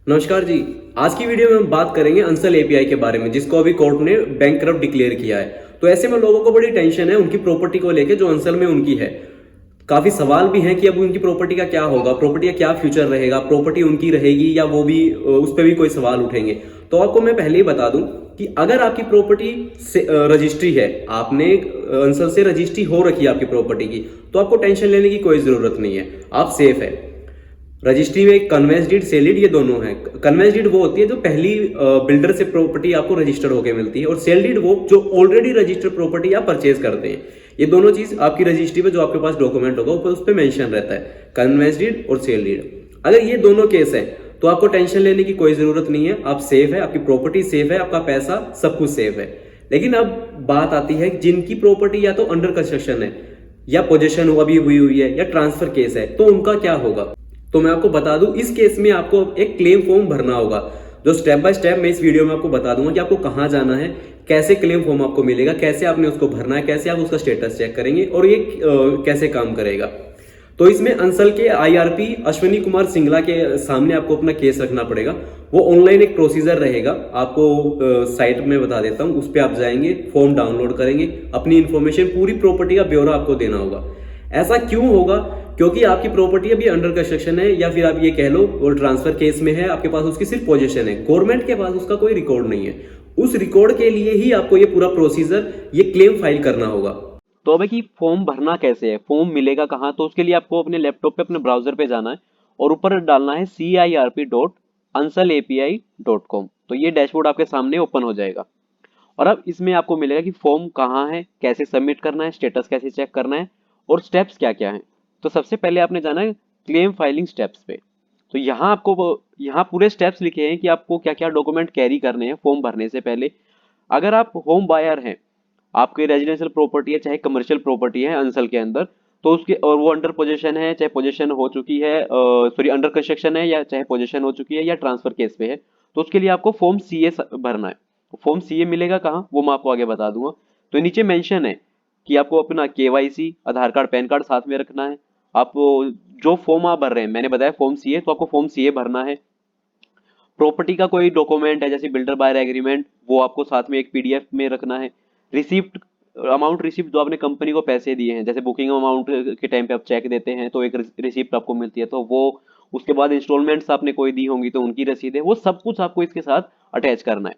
नमस्कार जी। आज की वीडियो में हम बात करेंगे अंसल एपीआई के बारे में, जिसको अभी कोर्ट ने बैंकरप्ट डिक्लेयर किया है। तो ऐसे में लोगों को बड़ी टेंशन है उनकी प्रॉपर्टी को लेके जो अंसल में उनकी है। काफी सवाल भी हैं कि अब उनकी प्रॉपर्टी का क्या होगा, प्रॉपर्टी का क्या फ्यूचर रहेगा, प्रॉपर्टी उनकी रहेगी या वो भी उस पर भी कोई सवाल उठेंगे। तो आपको मैं पहले ही बता दूं कि अगर आपकी प्रॉपर्टी से रजिस्ट्री है, आपने अंसल से रजिस्ट्री हो रखी है आपकी प्रॉपर्टी की, तो आपको टेंशन लेने की कोई जरूरत नहीं है, आप सेफ है। रजिस्ट्री में कन्वेंस डीड सेल डीड ये दोनों है। कन्वेंस डीड वो होती है जो पहली बिल्डर से प्रॉपर्टी आपको रजिस्टर्ड होकर मिलती है, और सेल डीड वो जो ऑलरेडी रजिस्टर्ड प्रॉपर्टी आप परचेज करते हैं। ये दोनों चीज आपकी रजिस्ट्री पे जो आपके पास डॉक्यूमेंट होगा ऊपर उस पर मेंशन रहता है, कन्वेंस डीड और सेल डीड। अगर ये दोनों केस है तो आपको टेंशन लेने की कोई जरूरत नहीं है, आप सेफ है, आपकी प्रॉपर्टी सेफ है, आपका पैसा सब कुछ सेफ है। लेकिन अब बात आती है जिनकी प्रॉपर्टी या तो अंडर कंस्ट्रक्शन है, या पोजेशन अभी हुई हुई है, या ट्रांसफर केस है, तो उनका क्या होगा। तो मैं आपको बता दूं, इस केस में आपको एक क्लेम फॉर्म भरना होगा, जो स्टेप बाय स्टेप मैं इस वीडियो में आपको बता दूंगा कि आपको कहां जाना है, कैसे क्लेम फॉर्म आपको मिलेगा, कैसे आपने उसको भरना है, कैसे आप उसका स्टेटस चेक करेंगे और ये कैसे काम करेगा। तो इसमें अंसल के आईआरपी अश्विनी कुमार सिंगला के सामने आपको अपना केस रखना पड़ेगा। वो ऑनलाइन एक प्रोसीजर रहेगा, आपको साइट में बता देता हूं, उस पर आप जाएंगे, फॉर्म डाउनलोड करेंगे, अपनी इंफॉर्मेशन पूरी प्रॉपर्टी का ब्यौरा आपको देना होगा। ऐसा क्यों होगा? क्योंकि आपकी प्रॉपर्टी अभी अंडर कंस्ट्रक्शन है, या फिर आप ये कह लो और ट्रांसफर केस में है, आपके पास उसकी सिर्फ पोजीशन है, गवर्नमेंट के पास उसका कोई रिकॉर्ड नहीं है। उस रिकॉर्ड के लिए ही आपको ये पूरा प्रोसीजर, ये क्लेम फाइल करना होगा। तो अब है कि फॉर्म भरना कैसे है, फॉर्म मिलेगा कहाँ। तो उसके लिए आपको अपने लैपटॉप पे अपने ब्राउजर पे जाना है और ऊपर डालना है cirp.ansalAPI.com। तो ये डैशबोर्ड आपके सामने ओपन हो जाएगा और अब इसमें आपको मिलेगा कि फॉर्म कहाँ है, कैसे सबमिट करना है, स्टेटस कैसे चेक करना है और स्टेप्स क्या क्या हैं। तो सबसे पहले आपने जाना है क्लेम फाइलिंग स्टेप्स पे। तो यहाँ पूरे स्टेप्स लिखे हैं कि आपको क्या क्या डॉक्यूमेंट कैरी करने हैं फॉर्म भरने से पहले। अगर आप होम बायर हैं, आपकी रेजिडेंशियल प्रॉपर्टी है चाहे कमर्शियल प्रॉपर्टी है अंसल के अंदर, तो उसके और वो अंडर पोजीशन है चाहे पोजीशन हो चुकी है, सॉरी अंडर कंस्ट्रक्शन है या चाहे पोजीशन हो चुकी है या ट्रांसफर केस पे है, तो उसके लिए आपको फॉर्म सीए भरना है। फॉर्म सीए मिलेगा कहाँ वो मैं आपको आगे बता दूंगा। तो नीचे मेंशन है कि आपको अपना केवाईसी आधार कार्ड पैन कार्ड साथ में रखना है। आप जो फॉर्म आप भर रहे हैं, मैंने बताया फॉर्म सीए, तो आपको फॉर्म सीए भरना है। प्रॉपर्टी का कोई डॉक्यूमेंट है जैसे बिल्डर बायर एग्रीमेंट, वो आपको साथ में एक पीडीएफ में रखना है। रिसिप्ट, अमाउंट रिसिप्ट जो आपने कंपनी को पैसे दिए हैं, जैसे बुकिंग अमाउंट के टाइम पे आप चेक देते हैं तो एक रिसिप्ट आपको मिलती है, तो वो, उसके बाद इंस्टॉलमेंट्स आपने कोई दी होंगी तो उनकी रसीद है, वो सब कुछ आपको इसके साथ अटैच करना है।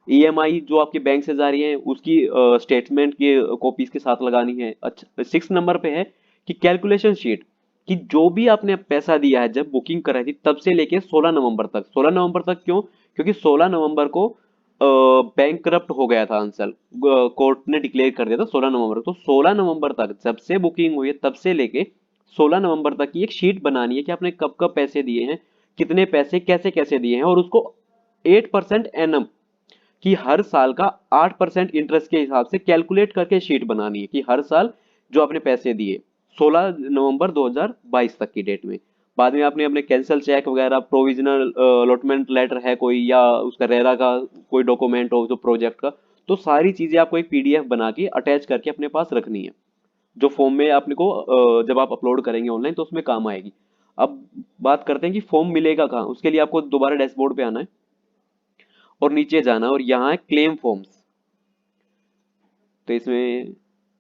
ईएमआई जो आपके बैंक से जा रही है उसकी स्टेटमेंट की कॉपीज के साथ लगानी है। अच्छा, 6 नंबर पे है कि कैलकुलेशन शीट, कि जो भी आपने पैसा दिया है जब बुकिंग कराई थी तब से लेके 16 नवंबर तक। 16 नवंबर तक क्यों? क्योंकि 16 नवंबर को बैंक करप्ट हो गया था अंसल, कोर्ट ने डिक्लेयर कर दिया था 16 नवंबर। तो 16 नवंबर तक जब से बुकिंग हुई है तब से लेके 16 नवंबर तक की एक शीट बनानी है कि आपने कब कब पैसे दिए हैं, कितने पैसे कैसे कैसे दिए हैं, और उसको 8% एनम कि हर साल का 8% इंटरेस्ट के हिसाब से कैलकुलेट करके शीट बनानी है कि हर साल जो आपने पैसे दिए 16 नवंबर 2022 तक की डेट में। बाद में आपने अपने कैंसल चेक वगैरह, प्रोविजनल अलॉटमेंट लेटर है कोई, या उसका रेरा का कोई डॉक्यूमेंट हो जो प्रोजेक्ट का, तो सारी चीजें आपको एक पीडीएफ बना के अटैच करके अपने पास रखनी है, जो फॉर्म में आपने को जब आप अपलोड करेंगे ऑनलाइन तो उसमें काम आएगी। अब बात करते हैं कि फॉर्म मिलेगा कहाँ। उसके लिए आपको दोबारा डैशबोर्ड पे आना है और नीचे जाना है और यहाँ है क्लेम फॉर्म्स। तो इसमें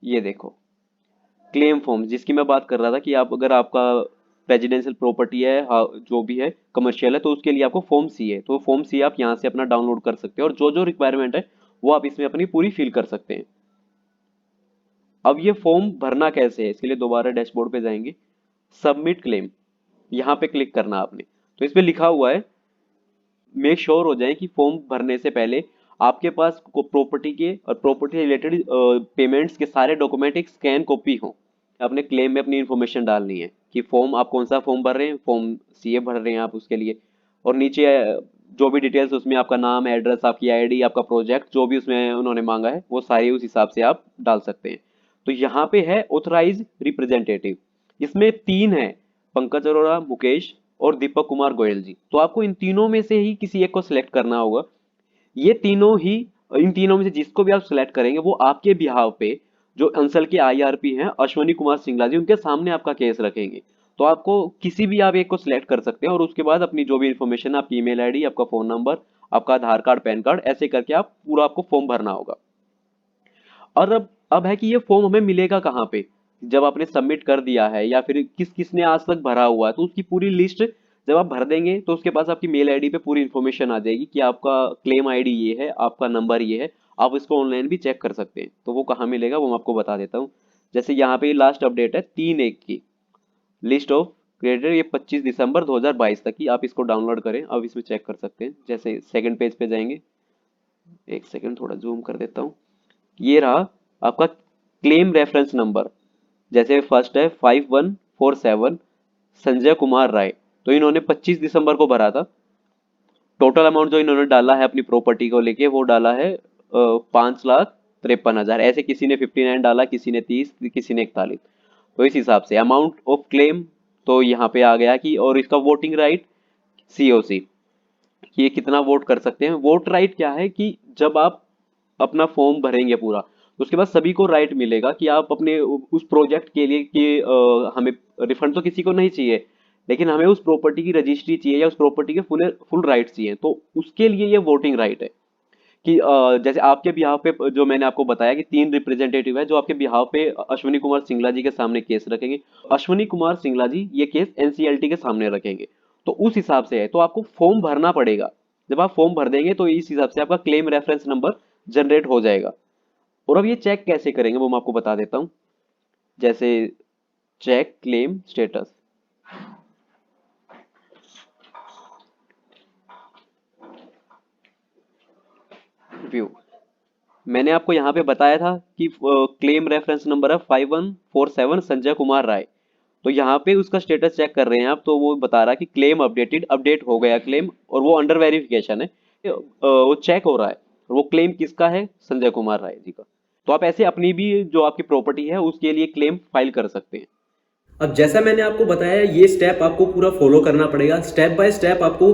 ये देखो क्लेम फॉर्म जिसकी मैं बात कर रहा था कि आप अगर आपका रेजिडेंशियल प्रॉपर्टी है, जो भी है कमर्शियल है, तो उसके लिए आपको फॉर्म सी है, तो फॉर्म सी आप यहाँ से अपना डाउनलोड कर सकते हैं और जो जो रिक्वायरमेंट है वो आप इसमें अपनी पूरी फिल कर सकते हैं। अब ये फॉर्म भरना कैसे है, इसके लिए दोबारा डैशबोर्ड पे जाएंगे, सबमिट क्लेम, यहाँ पे क्लिक करना आपने। तो इसमें लिखा हुआ है मेक श्योर हो जाए कि फॉर्म भरने से पहले आपके पास प्रॉपर्टी के और प्रॉपर्टी रिलेटेड पेमेंट्स के सारे डॉक्यूमेंट एक स्कैन कॉपी हो। आपने क्लेम में अपनी इंफॉर्मेशन डालनी है कि फॉर्म आप कौन सा फॉर्म भर रहे हैं, फॉर्म सीए भर रहे हैं आप उसके लिए। और नीचे जो भी डिटेल्स उसमें आपका नाम, एड्रेस, आपकी आईडी, आपका प्रोजेक्ट जो भी उसमें उन्होंने मांगा है वो सारी उस हिसाब से आप डाल सकते हैं। तो यहाँ पे है ऑथराइज रिप्रेजेंटेटिव, इसमें 3 है, पंकज अरोड़ा, मुकेश और दीपक कुमार गोयल जी। तो आपको इन तीनों में से ही किसी एक को सिलेक्ट करना होगा। ये तीनों ही, इन तीनों में से जिसको भी आप सिलेक्ट करेंगे वो आपके बिहाव पे जो अंसल के आईआरपी हैं अश्वनी कुमार सिंगला जी, उनके सामने आपका केस रखेंगे। तो आपको किसी भी आप एक को सिलेक्ट कर सकते हैं और उसके बाद अपनी जो भी इंफॉर्मेशन, आपकी ईमेल आईडी, आपका फोन नंबर, आपका आधार कार्ड, पैन कार्ड, ऐसे करके आप पूरा आपको फॉर्म भरना होगा। और अब है कि ये फॉर्म हमें मिलेगा कहाँ पे, जब आपने सबमिट कर दिया है या फिर किस किसने आज तक भरा हुआ है, तो उसकी पूरी लिस्ट जब आप भर देंगे तो उसके पास आपकी मेल आईडी पे पूरी इन्फॉर्मेशन आ जाएगी कि आपका क्लेम आईडी ये है, आपका नंबर ये है। आप इसको ऑनलाइन भी चेक कर सकते हैं। तो वो कहाँ मिलेगा वो मैं आपको बता देता हूँ। जैसे यहाँ पे लास्ट अपडेट है 3/1 की, लिस्ट ऑफ क्रेडिटर, ये 25 दिसंबर 2022 तक की। आप इसको डाउनलोड करें, अब इसमें चेक कर सकते हैं। जैसे सेकंड पेज पे जाएंगे, एक सेकंड थोड़ा जूम कर देता हूँ। ये रहा आपका क्लेम रेफरेंस नंबर। जैसे फर्स्ट है 5147 संजय कुमार राय, तो इन्होंने 25 दिसंबर को भरा था। टोटल अमाउंट जो इन्होंने डाला है अपनी प्रॉपर्टी को लेके वो डाला है 5,53,000। ऐसे किसी ने 59 डाला, किसी ने 30, किसी ने 41। तो इस हिसाब से अमाउंट ऑफ क्लेम तो यहाँ पे आ गया कि, और इसका वोटिंग राइट COC, ये कितना वोट कर सकते हैं। वोट राइट क्या है कि जब आप अपना फॉर्म भरेंगे पूरा, तो उसके बाद सभी को राइट मिलेगा कि आप अपने उस प्रोजेक्ट के लिए कि हमें रिफंड तो किसी को नहीं चाहिए, लेकिन हमें उस प्रॉपर्टी की रजिस्ट्री चाहिए या उस प्रॉपर्टी के फुल राइट चाहिए, तो उसके लिए ये वोटिंग राइट है। कि जैसे आपके बिहाफ पे जो मैंने आपको बताया कि 3 रिप्रेजेंटेटिव है जो आपके बिहाफ पे अश्विनी कुमार सिंगला जी के सामने केस रखेंगे। अश्विनी कुमार सिंगला जी ये केस NCLT के सामने रखेंगे। तो उस हिसाब से है, तो आपको फॉर्म भरना पड़ेगा। जब आप फॉर्म भर देंगे तो इस हिसाब से आपका क्लेम रेफरेंस नंबर जनरेट हो जाएगा। और अब ये चेक कैसे करेंगे वो मैं आपको बता देता हूँ। जैसे चेक क्लेम स्टेटस, व्यू, मैंने आपको यहाँ पे बताया था कि क्लेम रेफरेंस नंबर है 5147 संजय कुमार राय। तो यहाँ पे उसका स्टेटस चेक कर रहे हैं आप, तो वो बता रहा है कि क्लेम अपडेटेड, अपडेट हो गया क्लेम, और वो अंडर वेरिफिकेशन है। वो चेक हो रहा है। और वो क्लेम किसका है? संजय कुमार राय जी का। तो आप ऐसे अपनी भी जो आपकी प्रॉपर्टी है उसके लिए क्लेम फाइल कर सकते हैं। अब जैसा मैंने आपको बताया, ये स्टेप आपको पूरा फॉलो करना पड़ेगा। स्टेप बाय स्टेप आपको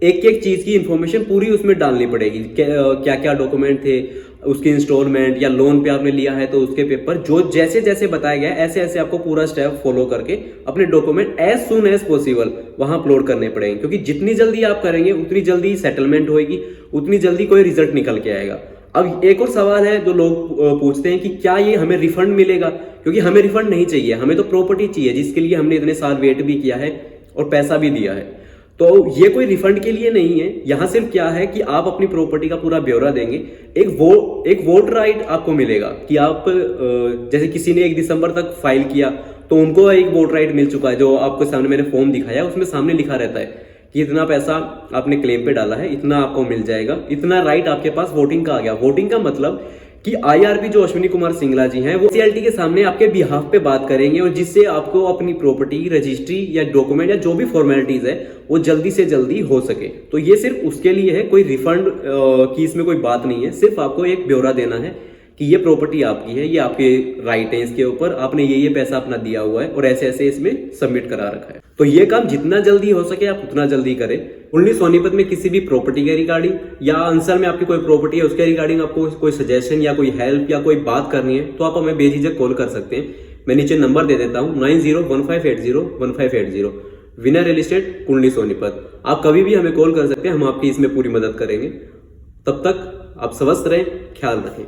एक एक चीज की इंफॉर्मेशन पूरी उसमें डालनी पड़ेगी। क्या क्या डॉक्यूमेंट थे, उसकी इंस्टॉलमेंट या लोन पे आपने लिया है तो उसके पेपर, जो जैसे जैसे बताया गया ऐसे ऐसे आपको पूरा स्टेप फॉलो करके अपने document as soon as possible वहां अपलोड करने पड़ेंगे। क्योंकि जितनी जल्दी आप करेंगे उतनी जल्दी सेटलमेंट होगी, उतनी जल्दी कोई रिजल्ट निकल के आएगा। अब एक और सवाल है जो लोग पूछते हैं कि क्या ये हमें रिफंड मिलेगा? क्योंकि हमें रिफंड नहीं चाहिए, हमें तो प्रॉपर्टी चाहिए जिसके लिए हमने इतने साल वेट भी किया है और पैसा भी दिया है। तो ये कोई रिफंड के लिए नहीं है। यहाँ सिर्फ क्या है कि आप अपनी प्रॉपर्टी का पूरा ब्यौरा देंगे, एक वोट राइट आपको मिलेगा कि आप जैसे किसी ने 1 दिसंबर तक फाइल किया तो उनको एक वोट राइट मिल चुका है। जो आपको सामने मैंने फॉर्म दिखाया उसमें सामने लिखा रहता है कि इतना पैसा आपने क्लेम पे डाला है, इतना आपको मिल जाएगा, इतना राइट आपके पास वोटिंग का आ गया। वोटिंग का मतलब कि IRP जो अश्विनी कुमार सिंगला जी हैं वो NCLT के सामने आपके बिहाफ पे बात करेंगे, और जिससे आपको अपनी प्रॉपर्टी रजिस्ट्री या डॉक्यूमेंट या जो भी फॉर्मेलिटीज है वो जल्दी से जल्दी हो सके। तो ये सिर्फ उसके लिए है, कोई रिफंड की इसमें कोई बात नहीं है। सिर्फ आपको एक ब्यौरा देना है कि ये प्रॉपर्टी आपकी है, ये आपके राइट है, इसके ऊपर आपने ये पैसा अपना दिया हुआ है और ऐसे ऐसे इसमें सबमिट करा रखा है। तो ये काम जितना जल्दी हो सके आप उतना जल्दी करें। कुंडली सोनीपत में किसी भी प्रॉपर्टी के रिगार्डिंग या अंसल में आपकी कोई प्रॉपर्टी है उसके रिगार्डिंग आपको कोई सजेशन या कोई हेल्प या कोई बात करनी है तो आप हमें बेझिझक कॉल कर सकते हैं। मैं नीचे नंबर दे देता हूँ 9015801580, विनर रियल एस्टेट कुंडली सोनीपत। आप कभी भी हमें कॉल कर सकते हैं, हम आपकी इसमें पूरी मदद करेंगे। तब तक आप स्वस्थ रहें, ख्याल रखें।